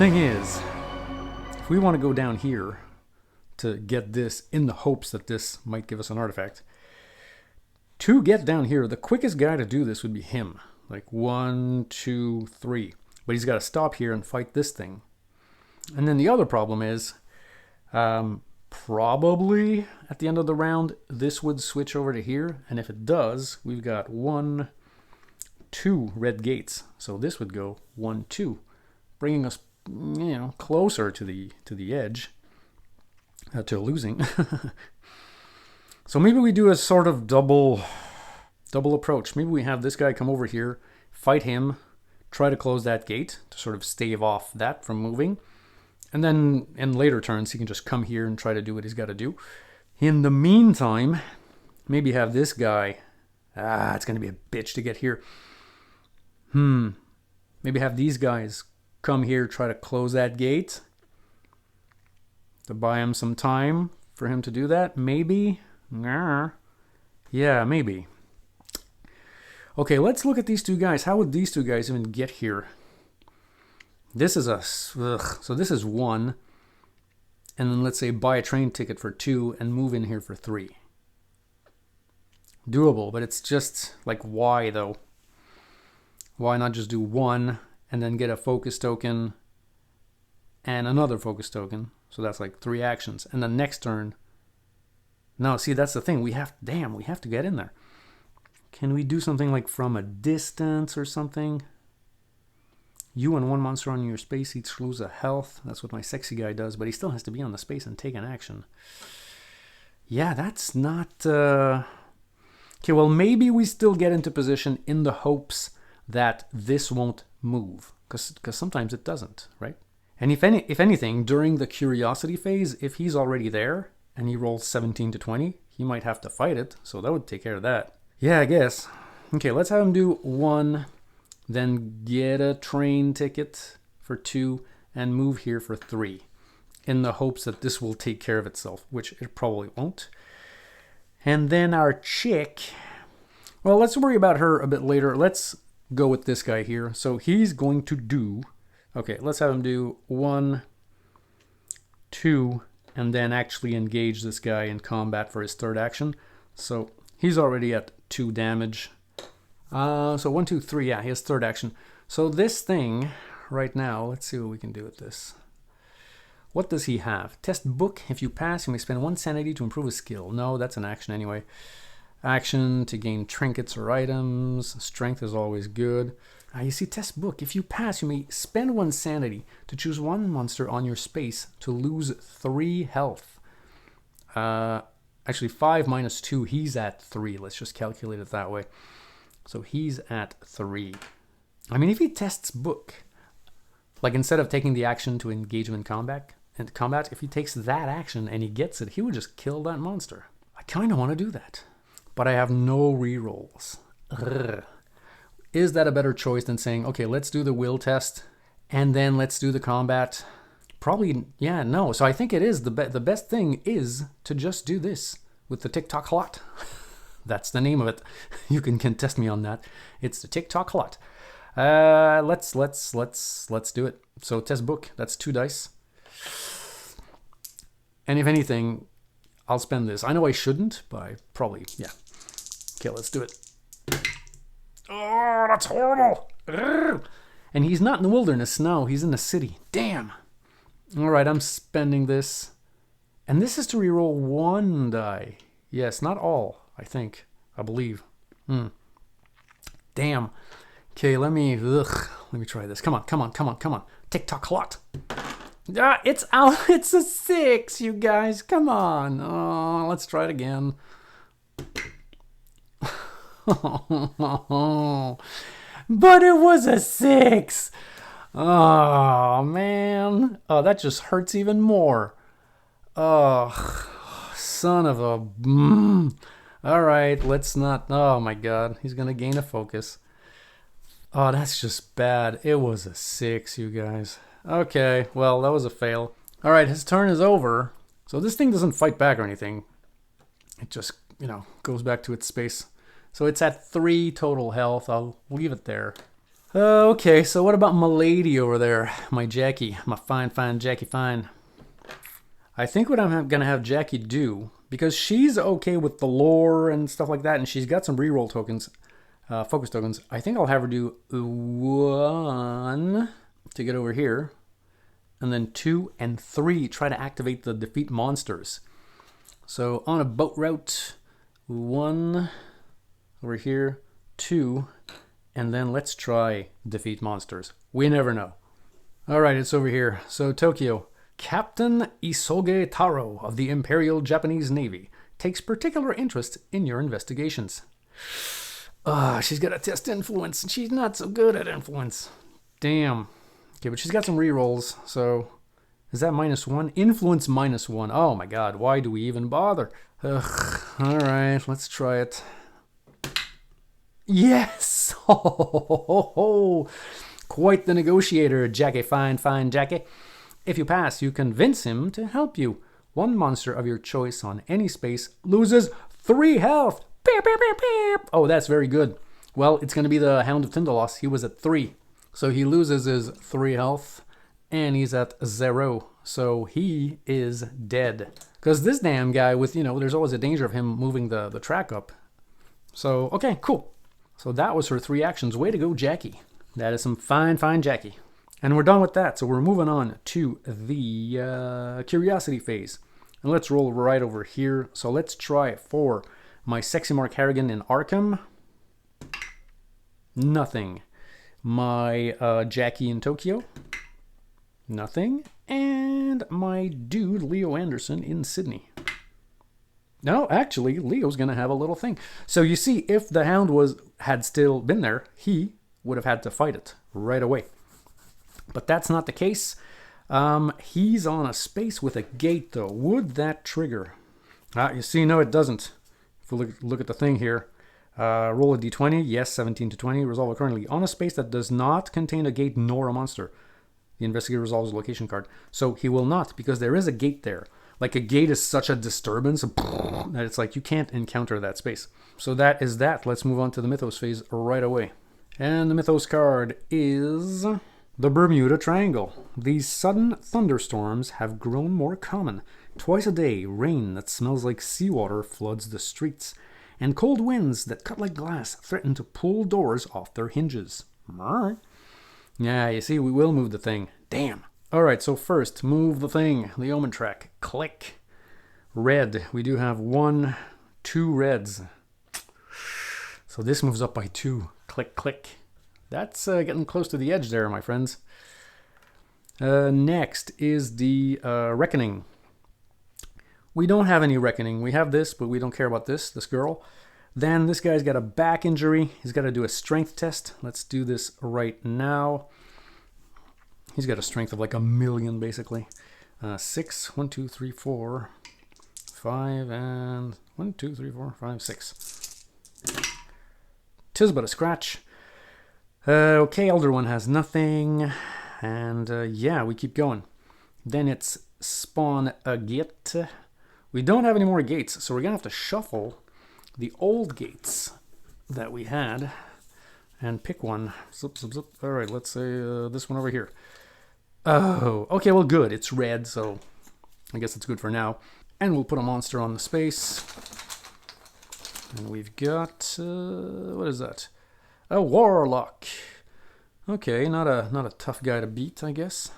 thing is, if we want to go down here to get this in the hopes that this might give us an artifact, to get down here, the quickest guy to do this would be him. Like 1, 2, 3. But he's got to stop here and fight this thing. And then the other problem is, probably at the end of the round, this would switch over to here. And if it does, we've got 1, 2 red gates. So this would go 1, 2, bringing us, closer to the edge, to losing. So maybe we do a sort of double approach. Maybe we have this guy come over here, fight him, try to close that gate to sort of stave off that from moving. And then in later turns, he can just come here and try to do what he's got to do. In the meantime, maybe have this guy. It's going to be a bitch to get here. Maybe have these guys come here, try to close that gate. To buy him some time for him to do that. Maybe. Yeah, maybe. Okay, let's look at these two guys. How would these two guys even get here? This is so this is 1. And then let's say buy a train ticket for 2 and move in here for 3. Doable, but it's just like, why though? Why not just do 1 and then get a focus token and another focus token? So that's like 3 actions. And the next turn. No, see, that's the thing. We have to get in there. Can we do something like from a distance or something? You and 1 monster on your space each lose a health. That's what my sexy guy does, but he still has to be on the space and take an action. Yeah, that's not... Okay, well, maybe we still get into position in the hopes that this won't move. Because sometimes it doesn't, right? And if anything, during the curiosity phase, if he's already there and he rolls 17 to 20, he might have to fight it. So that would take care of that. Yeah, I guess. Okay, let's have him do 1, then get a train ticket for 2, and move here for 3. In the hopes that this will take care of itself, which it probably won't. And then our chick, well, let's worry about her a bit later. Let's go with this guy here. So he's going to do, okay, let's have him do 1, 2, and then actually engage this guy in combat for his 3rd action. So he's already at 2 damage. So 1, 2, 3, yeah, his 3rd action. So this thing right now, let's see what we can do with this. What does he have? Test book. If you pass, you may spend 1 sanity to improve a skill. No, that's an action anyway. Action to gain trinkets or items. Strength is always good. You see, test book. If you pass, you may spend 1 sanity to choose 1 monster on your space to lose 3 health. Actually, 5 minus 2, he's at 3. Let's just calculate it that way. So he's at 3. I mean, if he tests book, like instead of taking the action to engage him in combat, if he takes that action and he gets it, he would just kill that monster. I kind of want to do that, but I have no rerolls. Is that a better choice than saying, okay, let's do the will test and then let's do the combat? Probably, yeah, no. So I think it is the best thing is to just do this with the TikTok lot. That's the name of it. You can contest me on that. It's the TikTok lot. Let's do it. So test book, that's 2 dice. And if anything, I'll spend this. I know I shouldn't, but I probably, yeah. Okay, let's do it. Oh, that's horrible. And he's not in the wilderness, no, he's in the city. Damn. All right, I'm spending this. And this is to reroll 1 die. Yes, not all, I think. I believe. Damn. Okay, let me try this. Come on. TikTok lot. It's out. It's a 6, you guys. Come on. Oh, let's try it again. But it was a 6. Oh, man. Oh, that just hurts even more. Oh, son of a... All right, let's not... Oh, my God. He's going to gain a focus. Oh, that's just bad. It was a 6, you guys. Okay, well, that was a fail. All right, his turn is over. So this thing doesn't fight back or anything. It just, goes back to its space. So it's at 3 total health. I'll leave it there. Okay, so what about my lady over there? My Jackie. My fine Jackie fine. I think what I'm going to have Jackie do, because she's okay with the lore and stuff like that, and she's got some reroll tokens, focus tokens, I think I'll have her do 1 to get over here, and then 2 and 3 try to activate the defeat monsters. So on a boat route, 1 over here, 2, and then let's try defeat monsters. We never know. Alright, it's over here. So Tokyo. Captain Isoge Taro of the Imperial Japanese Navy takes particular interest in your investigations. She's got to test influence, and she's not so good at influence. Damn. Okay, but she's got some rerolls, so... Is that -1? Influence -1. Oh my god, why do we even bother? Ugh. Alright, let's try it. Yes! Oh, quite the negotiator, Jackie. Fine, Jackie. If you pass, you convince him to help you. One monster of your choice on any space loses 3 health. Beep, beep, beep, beep. Oh, that's very good. Well, it's going to be the Hound of Tyndalos. He was at 3. So he loses his 3 health, and he's at 0. So he is dead. Because this damn guy with, there's always a danger of him moving the track up. So, okay, cool. So that was her 3 actions. Way to go, Jackie. That is some fine Jackie. And we're done with that, so we're moving on to the curiosity phase. And let's roll right over here. So let's try it for my Sexy Mark Harrigan in Arkham. Nothing. My Jackie in Tokyo. Nothing. And my dude Leo Anderson in Sydney. No, actually, Leo's going to have a little thing. So you see, if the Hound had still been there, he would have had to fight it right away. But that's not the case. He's on a space with a gate, though. Would that trigger? You see, no, it doesn't. If we look at the thing here, roll a d20. Yes, 17 to 20. Resolve it currently on a space that does not contain a gate nor a monster. The investigator resolves the location card. So he will not, because there is a gate there. Like, a gate is such a disturbance that it's like you can't encounter that space. So that is that. Let's move on to the Mythos phase right away. And the Mythos card is... the Bermuda Triangle. These sudden thunderstorms have grown more common. Twice a day, rain that smells like seawater floods the streets, and cold winds that cut like glass threaten to pull doors off their hinges. Alright. Yeah, you see, we will move the thing. Damn. Alright, so first, move the thing. The omen track. Click. Red. We do have 2 reds. So this moves up by 2. Click, click. That's getting close to the edge there, my friends. Next is the Reckoning. We don't have any Reckoning. We have this, but we don't care about this girl. Then this guy's got a back injury. He's got to do a strength test. Let's do this right now. He's got a strength of like 1,000,000, basically. 6, 1, 2, 3, 4, 5, and 1, 2, 3, 4, 5, 6. 'Tis but a scratch. Okay, Elder One has nothing. And yeah, we keep going. Then it's spawn a gate. We don't have any more gates, so we're going to have to shuffle the old gates that we had and pick one. Zip, zip, zip. All right, let's say this one over here. Oh, okay, well, good. It's red, so I guess it's good for now. And we'll put a monster on the space. And we've got, what is that? A Warlock. Okay, not a tough guy to beat, I guess.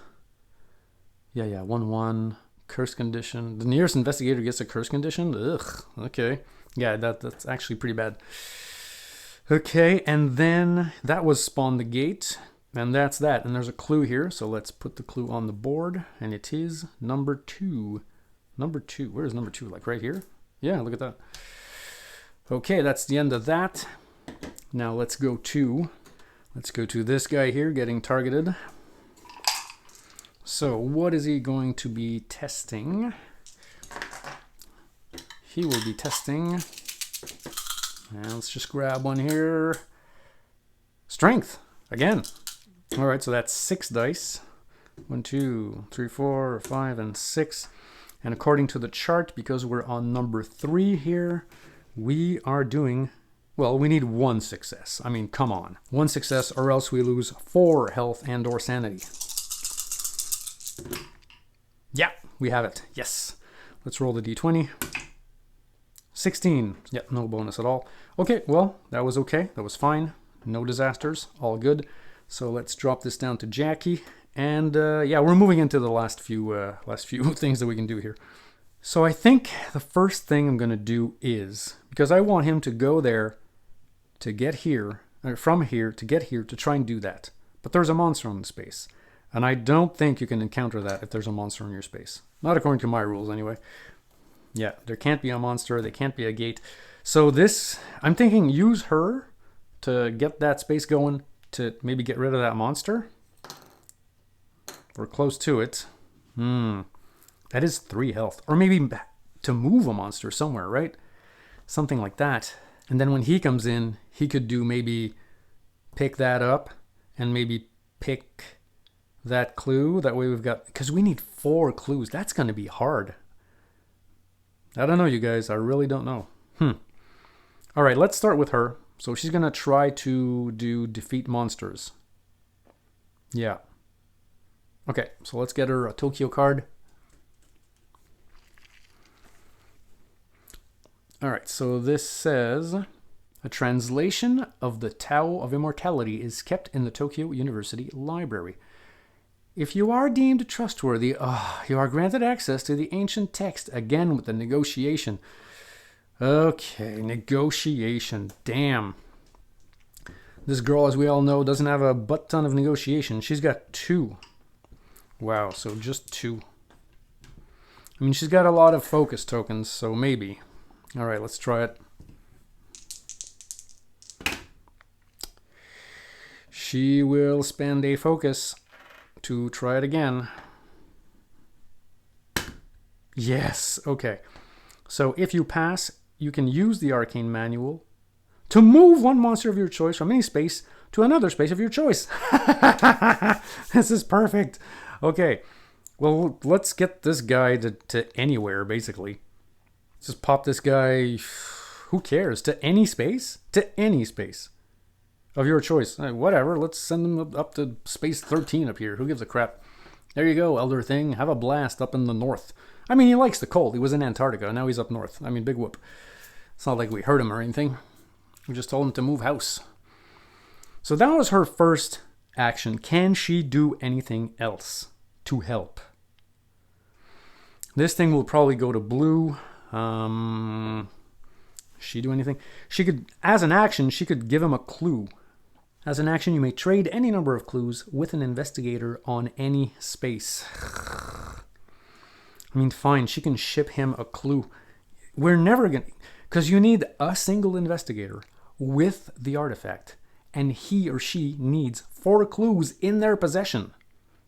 Yeah, 1/1. Curse condition. The nearest investigator gets a curse condition? Ugh, okay. Yeah, that's actually pretty bad. Okay, and then that was spawn the gate. And that's that. And there's a clue here, so let's put the clue on the board. And it is number 2. Number 2. Where is number 2? Like right here? Yeah, look at that. Okay, that's the end of that. Now let's go to this guy here getting targeted. So what is he going to be testing? He will be testing, and let's just grab one here. Strength, again. All right, so that's 6 dice. 1, 2, 3, 4, 5, and 6. And according to the chart, because we're on number 3 here, we are doing Well, we need 1 success. I mean, come on. 1 success or else we lose 4 health and or sanity. Yeah, we have it. Yes. Let's roll the d20. 16. Yep, no bonus at all. Okay, well, that was okay. That was fine. No disasters. All good. So let's drop this down to Jackie. And yeah, we're moving into the last few things that we can do here. So I think the first thing I'm going to do is, because I want him to go there to get here, from here to get here to try and do that. But there's a monster in the space. And I don't think you can encounter that if there's a monster in your space. Not according to my rules, anyway. Yeah, there can't be a monster. There can't be a gate. So this, I'm thinking use her to get that space going to maybe get rid of that monster. We're close to it. That is 3 health. Or maybe to move a monster somewhere, right? Something like that. And then when he comes in, he could do maybe pick that up and maybe pick that clue. That way we've got, because we need 4 clues. That's going to be hard. I don't know, you guys. I really don't know. All right, let's start with her. So she's going to try to do defeat monsters. Yeah. Okay, so let's get her a Tokyo card. All right, so this says, a translation of the Tao of Immortality is kept in the Tokyo University Library. If you are deemed trustworthy, you are granted access to the ancient text, again with the negotiation. Okay, negotiation. Damn. This girl, as we all know, doesn't have a butt ton of negotiation. She's got 2. Wow, so just 2. I mean, she's got a lot of focus tokens, so maybe. All right, let's try it. She will spend a focus to try it again. Yes, okay. So if you pass, you can use the arcane manual to move 1 monster of your choice from any space to another space of your choice. This is perfect. Okay, well, let's get this guy to anywhere, basically. Just pop this guy, who cares, to any space? To any space of your choice. Whatever, let's send him up to space 13 up here. Who gives a crap? There you go, Elder Thing. Have a blast up in the north. I mean, he likes the cold. He was in Antarctica. Now he's up north. I mean, big whoop. It's not like we hurt him or anything. We just told him to move house. So that was her first action. Can she do anything else to help? This thing will probably go to blue. She do anything? She could, as an action, she could give him a clue. As an action, you may trade any number of clues with an investigator on any space. I mean, fine, she can ship him a clue. We're never going to, because you need a single investigator with the artifact, and he or she needs 4 clues in their possession.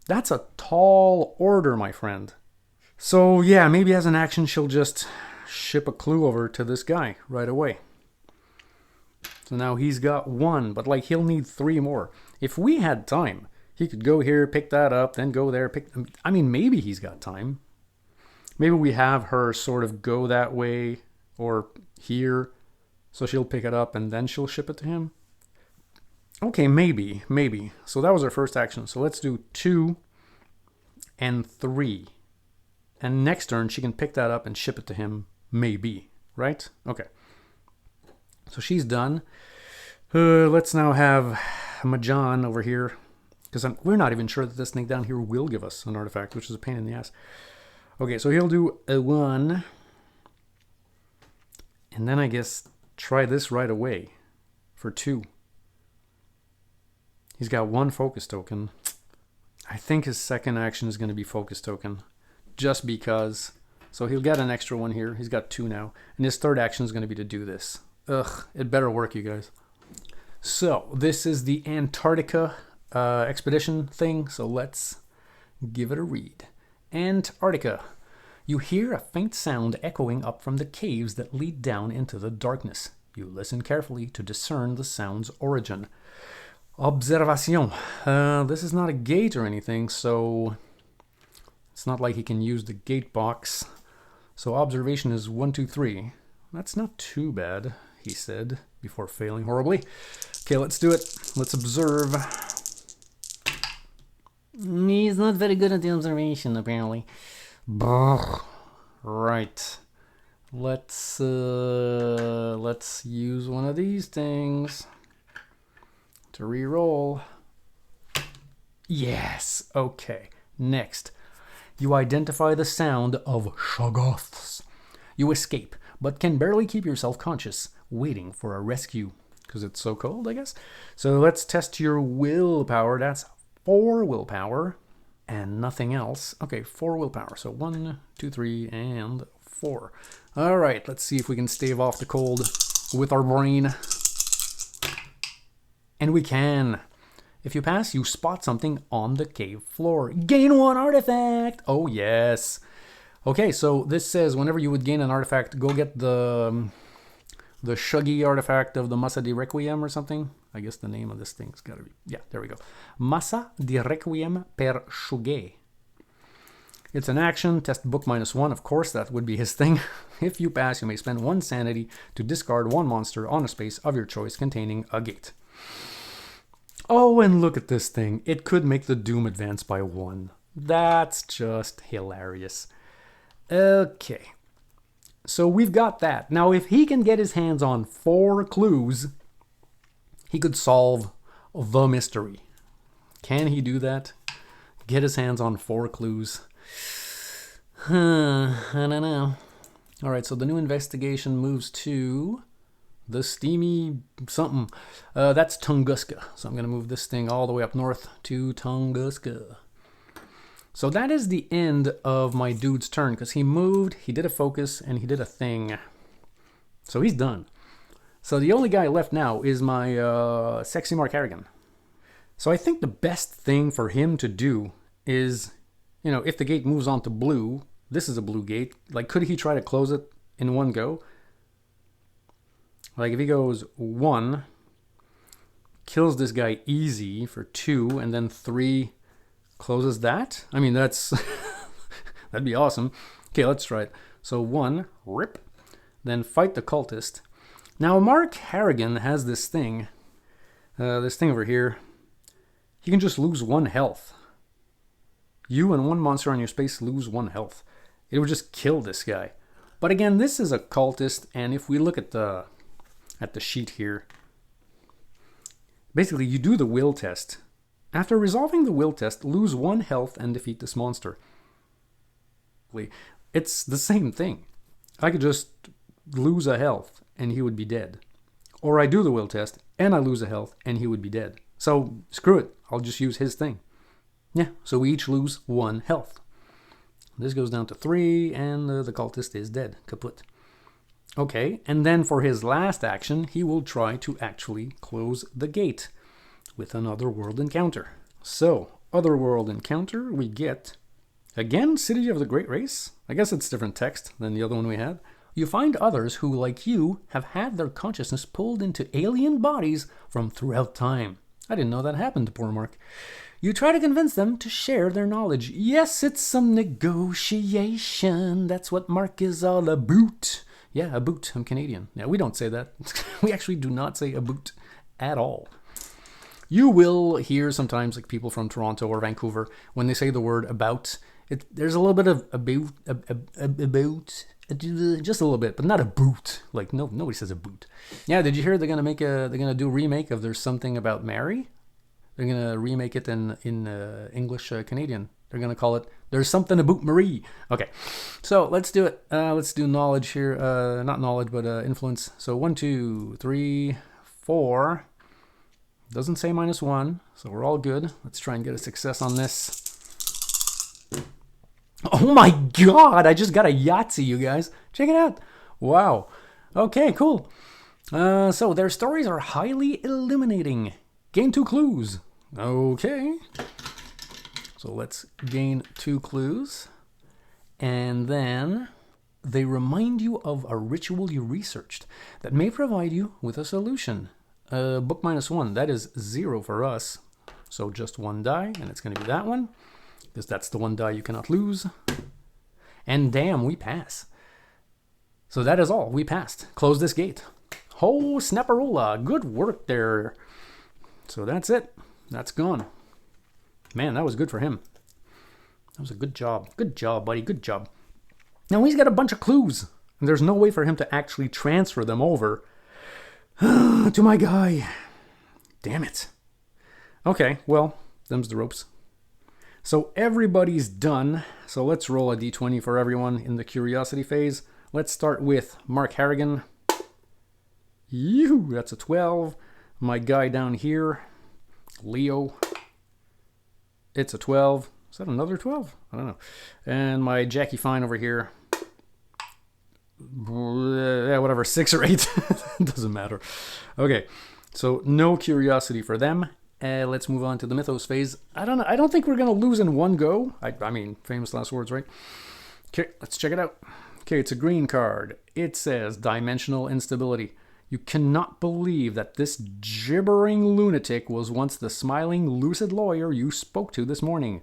That's a tall order, my friend. So yeah, maybe as an action, she'll just ship a clue over to this guy right away. So now he's got 1, but like he'll need 3 more. If we had time, he could go here, pick that up, then go there, I mean, maybe he's got time. Maybe we have her sort of go that way or here, so she'll pick it up and then she'll ship it to him. Okay, maybe. So that was our first action. So let's do 2 and 3. And next turn, she can pick that up and ship it to him, maybe. Right? Okay. So she's done. Let's now have Majan over here. Because we're not even sure that this thing down here will give us an artifact, which is a pain in the ass. Okay, so he'll do a 1. And then I guess try this right away for 2. He's got 1 focus token. I think his second action is going to be focus token. Just because. So he'll get an extra 1 here. He's got 2 now. And his third action is going to be to do this. Ugh, it better work, you guys. So this is the Antarctica expedition thing. So let's give it a read. Antarctica. You hear a faint sound echoing up from the caves that lead down into the darkness. You listen carefully to discern the sound's origin. Observation. This is not a gate or anything, so it's not like he can use the gate box. So observation is 1, 2, 3. That's not too bad. he said, before failing horribly. Okay, let's do it. Let's observe. He's not very good at the observation, apparently. Right. Let's use one of these things to re-roll. Yes. Okay. Next, you identify the sound of shoggoths. You escape, but can barely keep yourself conscious, waiting for a rescue. Because it's so cold, I guess. So let's test your willpower. That's 4 willpower and nothing else. Okay, 4 willpower. So 1, 2, 3, and 4. All right, let's see if we can stave off the cold with our brain. And we can. If you pass, you spot something on the cave floor. Gain 1 artifact. Oh, yes. Okay, so this says whenever you would gain an artifact, go get the Shuggy artifact of the Massa di Requiem or something. I guess the name of this thing's got to be... Yeah, there we go. Massa di Requiem per Shugge. It's an action. Test book -1. Of course, that would be his thing. If you pass, you may spend 1 sanity to discard 1 monster on a space of your choice containing a gate. Oh, and look at this thing. It could make the Doom advance by 1. That's just hilarious. Okay. So we've got that. Now, if he can get his hands on 4 clues, he could solve the mystery. Can he do that? Get his hands on 4 clues? I don't know. All right, so the new investigation moves to the steamy something. That's Tunguska. So I'm going to move this thing all the way up north to Tunguska. So that is the end of my dude's turn, because he moved, he did a focus, and he did a thing. So he's done. So the only guy left now is my Sexy Mark Harrigan. So I think the best thing for him to do is, you know, if the gate moves on to blue, this is a blue gate, like could he try to close it in one go? Like if he goes 1, kills this guy easy for 2, and then 3... closes that? I mean, that's... that'd be awesome. Okay, let's try it. So 1, rip. Then fight the cultist. Now, Mark Harrigan has this thing over here. He can just lose 1 health. You and 1 monster on your space lose 1 health. It would just kill this guy. But again, this is a cultist, and if we look at the sheet here, basically you do the will test. After resolving the will test, lose 1 health and defeat this monster. It's the same thing. I could just lose a health and he would be dead. Or I do the will test and I lose a health and he would be dead. So screw it. I'll just use his thing. Yeah, so we each lose 1 health. This goes down to 3 and the cultist is dead. Kaput. Okay, and then for his last action, he will try to actually close the gate with an Otherworld encounter. So, Otherworld encounter, we get, again, City of the Great Race. I guess it's different text than the other one we had. You find others who, like you, have had their consciousness pulled into alien bodies from throughout time. I didn't know that happened to poor Mark. You try to convince them to share their knowledge. Yes, it's some negotiation. That's what Mark is all about. Yeah, a boot. I'm Canadian. Yeah, we don't say that. We actually do not say a boot at all. You will hear sometimes, like people from Toronto or Vancouver, when they say the word about, there's a little bit of about, just a little bit, but not a boot. Like nobody says a boot. Yeah, did you hear they're gonna do a remake of There's Something About Mary? They're gonna remake it in English Canadian. They're gonna call it There's Something About Marie. Okay, so let's do it. Let's do knowledge here. Not knowledge, but influence. So 1, 2, 3, 4. Doesn't say -1, so we're all good. Let's try and get a success on this. Oh my god, I just got a Yahtzee, you guys. Check it out. Wow. Okay, cool. So their stories are highly illuminating. Gain 2 clues. Okay. So let's gain 2 clues. And then they remind you of a ritual you researched that may provide you with a solution. Book -1, that is 0 for us. So just 1 die, and it's going to be that one, because that's the 1 die you cannot lose. And damn, we pass. So that is all. We passed. Close this gate. Oh, snapperola. Good work there. So that's it. That's gone. Man, that was good for him. That was a good job. Good job, buddy. Good job. Now he's got a bunch of clues. And there's no way for him to actually transfer them over to my guy. Damn it. Okay, well, them's the ropes. So everybody's done. So let's roll a d20 for everyone in the curiosity phase. Let's start with Mark Harrigan. Yoo, that's a 12. My guy down here, Leo. It's a 12. Is that another 12? I don't know. And my Jackie Fine over here. Yeah, whatever, 6 or 8. Doesn't matter. Okay, so no curiosity for them. Let's move on to the Mythos phase. I don't think we're going to lose in one go. I mean, famous last words, right? Okay, let's check it out. Okay, it's a green card. It says dimensional instability. You cannot believe that this gibbering lunatic was once the smiling, lucid lawyer you spoke to this morning.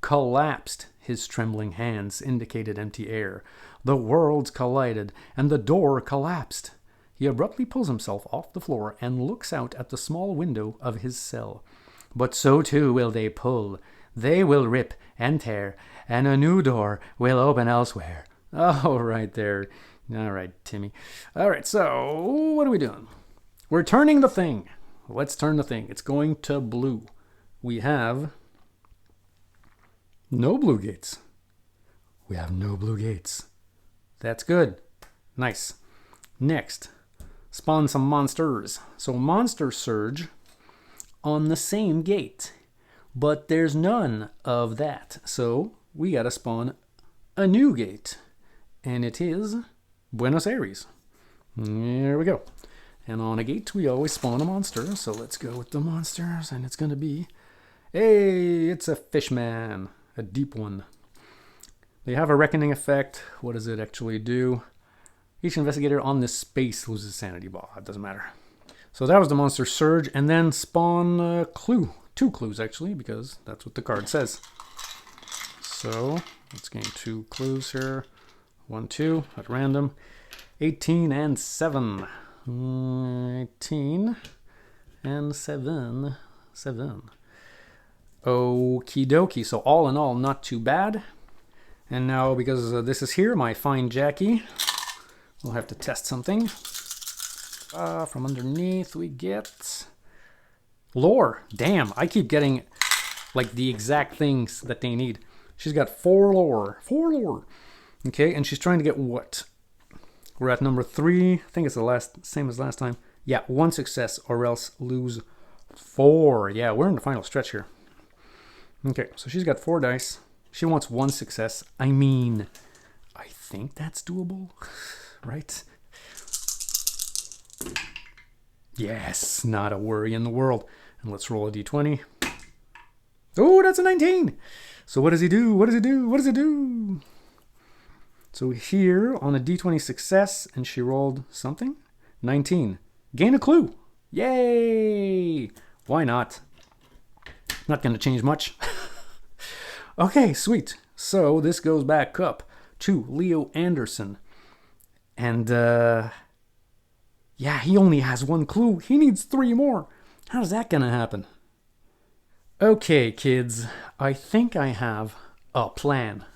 Collapsed. His trembling hands indicated empty air. The worlds collided, and the door collapsed. He abruptly pulls himself off the floor and looks out at the small window of his cell. But so too will they pull. They will rip and tear, and a new door will open elsewhere. Oh, right there. All right, Timmy. All right, so what are we doing? We're turning the thing. Let's turn the thing. It's going to blue. We have no blue gates. We have no blue gates. That's good. Nice. Next, spawn some monsters. So monster surge on the same gate, but there's none of that. So we gotta spawn a new gate, and it is Buenos Aires. There we go. And on a gate, we always spawn a monster. So let's go with the monsters, and it's gonna be, hey, it's a fishman, a deep one. They have a reckoning effect. What does it actually do? Each investigator on this space loses sanity. Ball. It doesn't matter. So that was the monster surge, and then spawn a clue. 2 clues actually, because that's what the card says. So let's gain 2 clues here. 1, 2 at random. 18 and 7. 18 and 7. 7. Okie dokie. So all in all, not too bad. And now, because this is here, my fine Jackie, we'll have to test something. From underneath, we get lore. Damn, I keep getting like the exact things that they need. She's got 4 lore. 4 lore. Okay, and she's trying to get what? We're at number 3. I think it's the same as last time. Yeah, 1 success or else lose 4. Yeah, we're in the final stretch here. Okay, so she's got 4 dice. She wants 1 success. I mean, I think that's doable, right? Yes, not a worry in the world. And let's roll a d20. Oh, that's a 19. So what does he do? What does he do? What does he do? So here on a d20 success, and she rolled something. 19. Gain a clue. Yay! Why not? Not going to change much. Okay, sweet. So this goes back up to Leo Anderson. And, yeah, he only has 1 clue. He needs 3 more. How's that going to happen? Okay, kids. I think I have a plan.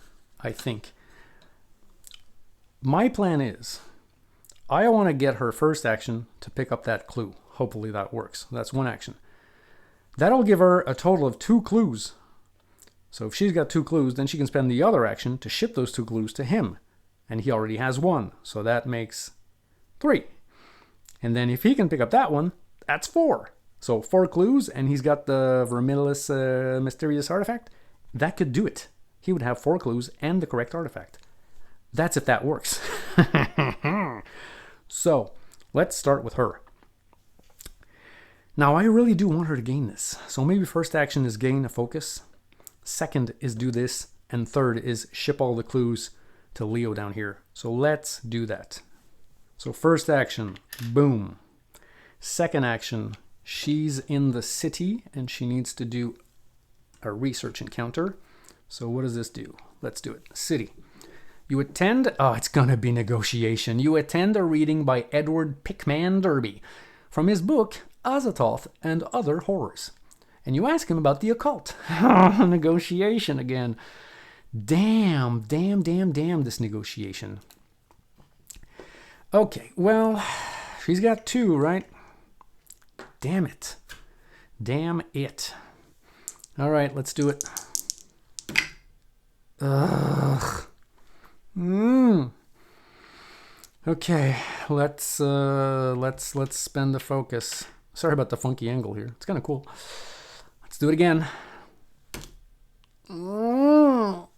I think. My plan is, I want to get her first action to pick up that clue. Hopefully that works. That's 1 action. That'll give her a total of 2 clues. So if she's got 2 clues, then she can spend the other action to ship those 2 clues to him. And he already has 1. So that makes 3. And then if he can pick up that one, that's 4. So 4 clues, and he's got the Vermilius mysterious artifact. That could do it. He would have 4 clues and the correct artifact. That's if that works. So let's start with her. Now I really do want her to gain this. So maybe first action is gain a focus. Second is do this. And third is ship all the clues to Leo down here. So let's do that. So first action, boom. Second action, she's in the city and she needs to do a research encounter. So what does this do? Let's do it. City. You attend, oh, it's gonna be negotiation. You attend a reading by Edward Pickman Derby from his book, Azathoth and Other Horrors. And you ask him about the occult. Negotiation again. Damn, this negotiation. Okay, well, she's got 2, right? Damn it. Damn it. All right, let's do it. Ugh. Okay, let's spend the focus. Sorry about the funky angle here. It's kind of cool. Let's do it again. No.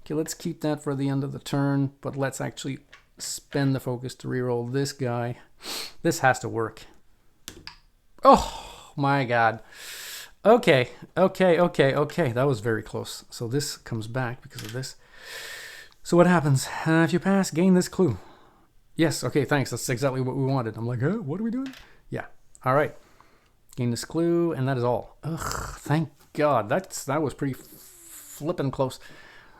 Okay, let's keep that for the end of the turn, but let's actually spend the focus to reroll this guy. This has to work. Oh my god. Okay. That was very close. So this comes back because of this. So what happens? If you pass, gain this clue. Yes, okay, thanks. That's exactly what we wanted. I'm like, huh? What are we doing? Yeah. All right. Gain this clue, and that is all. Ugh, thank God. That was pretty flippin' close.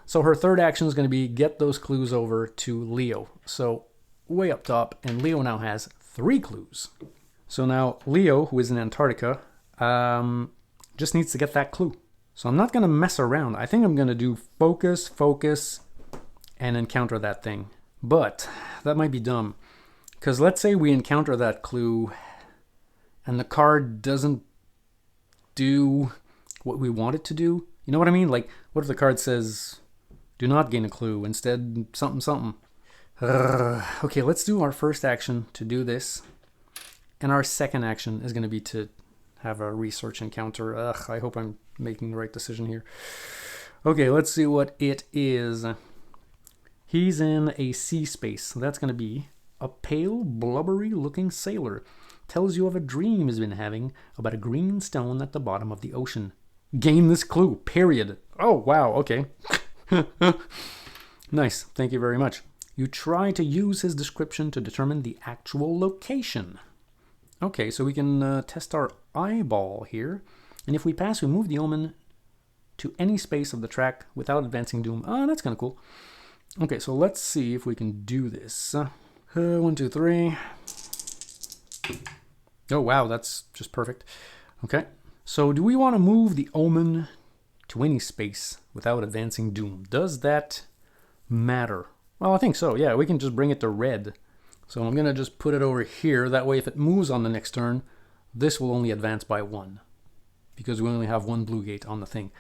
So her third action is going to be get those clues over to Leo. So way up top, and Leo now has 3 clues. So now Leo, who is in Antarctica, just needs to get that clue. So I'm not going to mess around. I think I'm going to do focus, and encounter that thing. But that might be dumb. Because let's say we encounter that clue and the card doesn't do what we want it to do. You know what I mean? Like, what if the card says, do not gain a clue, instead something. Okay, let's do our first action to do this. And our second action is going to be to have a research encounter. I hope I'm making the right decision here. Okay, let's see what it is. He's in a sea space. So that's going to be a pale, blubbery-looking sailor. Tells you of a dream he's been having about a green stone at the bottom of the ocean. Gain this clue, period. Oh, wow, okay. Nice, thank you very much. You try to use his description to determine the actual location. Okay, so we can test our eyeball here. And if we pass, we move the omen to any space of the track without advancing doom. That's kind of cool. Okay, so let's see if we can do this. 1, 2, 3. Oh, wow, that's just perfect. Okay, so do we want to move the omen to any space without advancing doom? Does that matter? Well, I think so, yeah. We can just bring it to red. So I'm going to just put it over here. That way, if it moves on the next turn, this will only advance by 1. Because we only have 1 blue gate on the thing.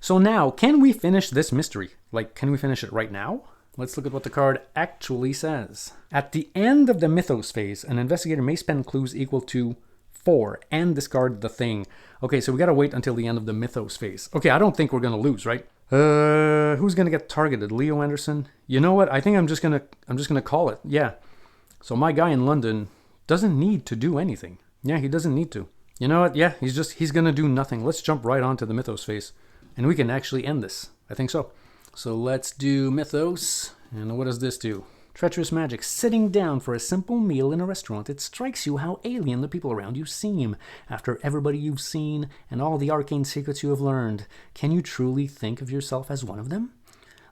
So now, can we finish this mystery? Like, can we finish it right now? Let's look at what the card actually says. At the end of the Mythos phase, an investigator may spend clues equal to 4 and discard the thing. Okay, so we gotta wait until the end of the Mythos phase. Okay, I don't think we're gonna lose, right? Who's gonna get targeted? Leo Anderson? You know what? I think I'm just gonna call it. Yeah. So my guy in London doesn't need to do anything. Yeah, he doesn't need to. You know what? Yeah, he's gonna do nothing. Let's jump right onto the Mythos phase. And we can actually end this. I think so. So let's do Mythos. And what does this do? Treacherous magic. Sitting down for a simple meal in a restaurant, it strikes you how alien the people around you seem. After everybody you've seen and all the arcane secrets you have learned, can you truly think of yourself as one of them?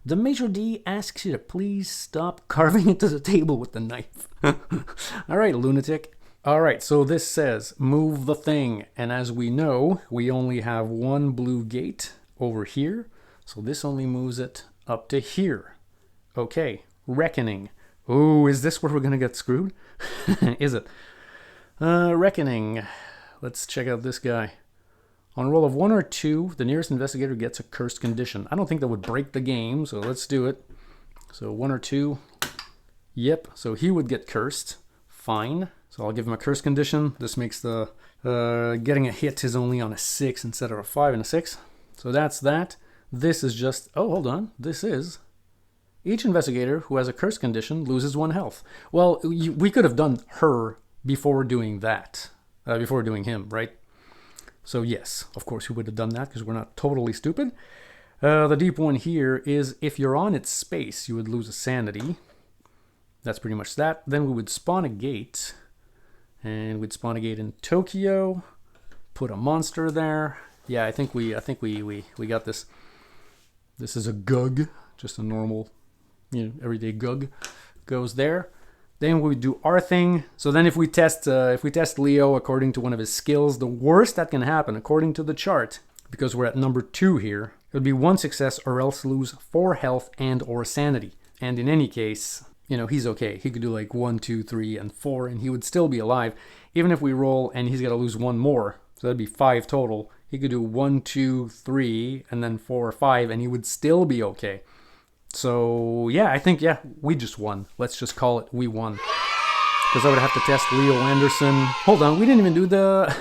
The Major D asks you to please stop carving into the table with the knife. All right, lunatic. All right, so this says move the thing. And as we know, we only have 1 blue gate over here. So this only moves it up to here. Okay, Reckoning. Ooh, is this where we're going to get screwed? Is it? Reckoning. Let's check out this guy. On a roll of 1 or 2, the nearest investigator gets a cursed condition. I don't think that would break the game, so let's do it. So 1 or 2. Yep, so he would get cursed. Fine. So I'll give him a cursed condition. This makes the getting a hit is only on a 6 instead of a 5 and a 6. So that's that. This is just... Oh, hold on. This is... Each investigator who has a curse condition loses 1 health. Well, we could have done her before doing that. Before doing him, right? So yes, of course we would have done that because we're not totally stupid. The deep one here is if you're on its space, you would lose a sanity. That's pretty much that. Then we would spawn a gate. And we'd spawn a gate in Tokyo. Put a monster there. Yeah, I think we got this. This is a gug, just a normal, everyday gug. Goes there. Then we do our thing. So then if we test Leo according to one of his skills, the worst that can happen according to the chart, because we're at number 2 here, it would be 1 success or else lose 4 health and or sanity. And in any case, he's okay. He could do like 1, 2, 3, and 4, and he would still be alive. Even if we roll and he's got to lose 1 more, so that'd be 5 total. He could do 1, 2, 3, and then 4 or 5, and he would still be okay. So yeah, I think we just won. Let's just call it we won. Because I would have to test Leo Anderson. Hold on, we didn't even do the...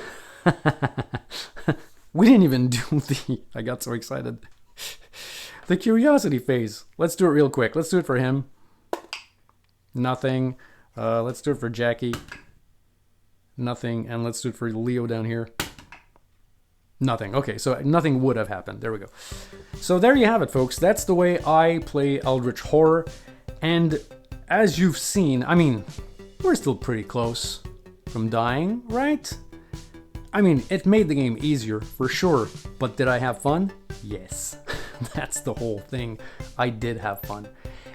I got so excited. The curiosity phase. Let's do it real quick. Let's do it for him. Nothing. Let's do it for Jackie. Nothing. And let's do it for Leo down here. Nothing. Okay, so nothing would have happened. There we go. So there you have it, folks. That's the way I play Eldritch Horror. And as you've seen, I mean, we're still pretty close from dying, right? I mean, it made the game easier, for sure. But did I have fun? Yes. That's the whole thing. I did have fun.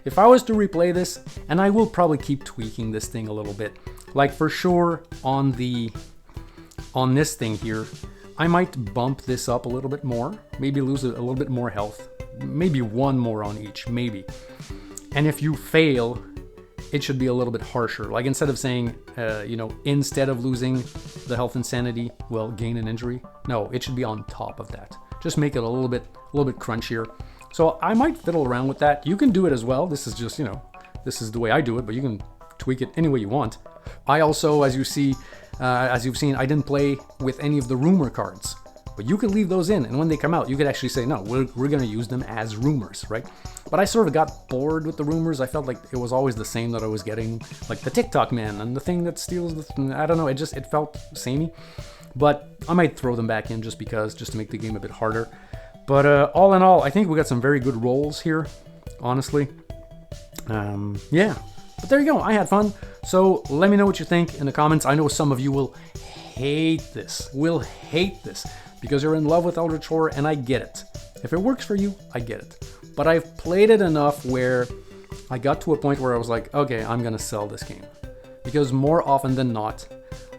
If I was to replay this, and I will probably keep tweaking this thing a little bit, like for sure on this thing here, I might bump this up a little bit more, maybe lose a little bit more health, maybe 1 more on each, maybe. And if you fail, it should be a little bit harsher. Like instead of saying, instead of losing the health and sanity, well, gain an injury. No, it should be on top of that. Just make it a little bit crunchier. So I might fiddle around with that. You can do it as well. This is just, this is the way I do it, but you can tweak it any way you want. I also, as you've seen, I didn't play with any of the rumor cards, but you could leave those in, and when they come out, you could actually say, no, we're going to use them as rumors, right? But I sort of got bored with the rumors. I felt like it was always the same that I was getting, like the TikTok man and the thing that steals I don't know, it felt samey. But I might throw them back in just to make the game a bit harder. But all in all, I think we got some very good rolls here, honestly. Yeah. But there you go, I had fun. So let me know what you think in the comments. I know some of you will hate this, because you're in love with Eldritch Horror, and I get it. If it works for you, I get it. But I've played it enough where I got to a point where I was like, okay, I'm gonna sell this game. Because more often than not,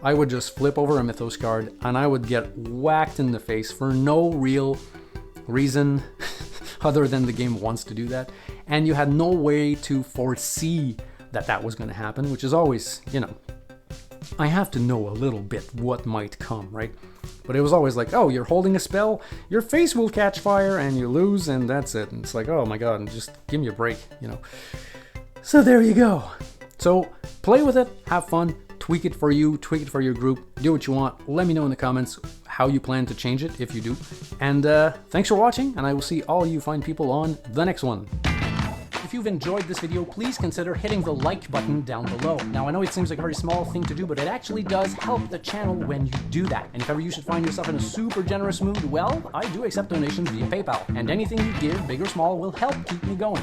I would just flip over a Mythos card and I would get whacked in the face for no real reason other than the game wants to do that. And you had no way to foresee that was going to happen, which is always, I have to know a little bit what might come, right? But it was always like, oh, you're holding a spell, your face will catch fire, and you lose, and that's it. And it's like, oh my god, just give me a break, So there you go. So play with it, have fun, tweak it for you, tweak it for your group, do what you want. Let me know in the comments how you plan to change it, if you do. And thanks for watching, and I will see all you fine people on the next one. If you've enjoyed this video, please consider hitting the like button down below. Now, I know it seems like a very small thing to do, but it actually does help the channel when you do that. And if ever you should find yourself in a super generous mood, well, I do accept donations via PayPal. And anything you give, big or small, will help keep me going.